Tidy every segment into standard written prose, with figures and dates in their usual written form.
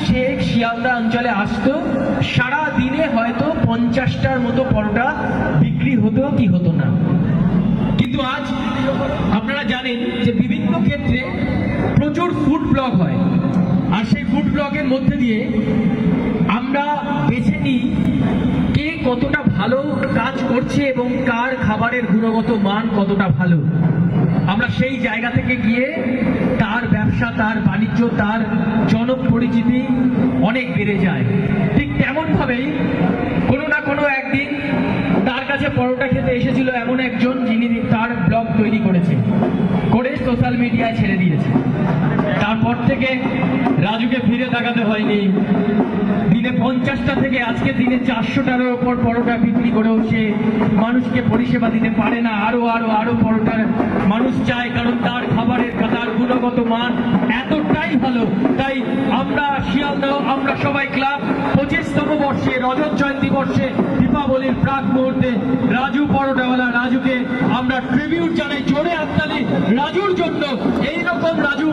সে শিয়ালদা অঞ্চলে আসতো, সারা দিনে হয়তো 50টার মতো পরোটা বিক্রি হতো কি হতো না। কিন্তু আজ আপনারা জানেন যে বিভিন্ন ক্ষেত্রে প্রচুর ফুড ব্লগ হয়, আর সেই ফুড ব্লগের মধ্যে দিয়ে আমরা বেছে নিই কে কতটা ভালো কাজ করছে এবং কার খাবারের গুণগত মান কতটা ভালো। আমরা সেই জায়গা থেকে গিয়ে তার ব্যবসা, তার বাণিজ্য, তার জনপরিচিতি অনেক বেড়ে যায়। ঠিক তেমন ভাবেই কোনো না কোনো একদিন তার কাছে পরোটা খেতে এসেছিল এমন একজন, যিনি তার ব্লগ তৈরি করেছে, করে সোশ্যাল মিডিয়ায় ছেড়ে দিয়েছে। তারপর থেকে রাজুকে ফিরে তাকাতে হয়নি। দিনে 50টা থেকে আজকে দিনে 400টার ওপর পরোটা বিক্রি করেও সে মানুষকে পরিষেবা দিতে পারে না। আরো আরো আরো পরোটা মানুষ চায়, কারণ তার খাবারের, তার গুণগত মান এতটাই ভালো। তাই আমরা শিয়ালদহ আমরা সবাই ক্লাব 25তম বর্ষে, রজত জয়ন্তী বর্ষে, দীপাবলির প্রাক মুহূর্তে রাজু পরোটাওয়ালা রাজুকে আমরা ট্রিবিউট জানাই। জোরে হাততালি রাজুর জন্য। এইরকম রাজু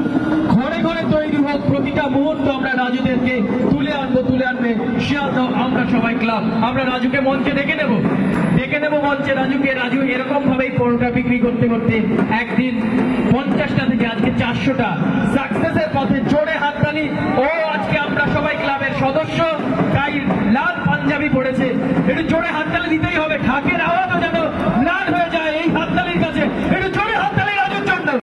ঘরে ঘরে তৈরি হোক, প্রতিটা মুহূর্ত আমরা রাজুদেরকে তুলে আনবে শিয়ালদহ আমরা সবাই ক্লাব। আমরা রাজুকে মঞ্চে ডেকে নেব মঞ্চে রাজুকে। রাজু এরকম ভাবেই পরোটা বিক্রি করতে করতে একদিন 50টা থেকে আজকে 400টা সাকসেসের পথে। জোরে হাততালি। ও আজকে আমরা সবাই ক্লাবের সদস্য, তাই লাল পাঞ্জাবি পড়েছে, একটু জোরে হাততালি দিতে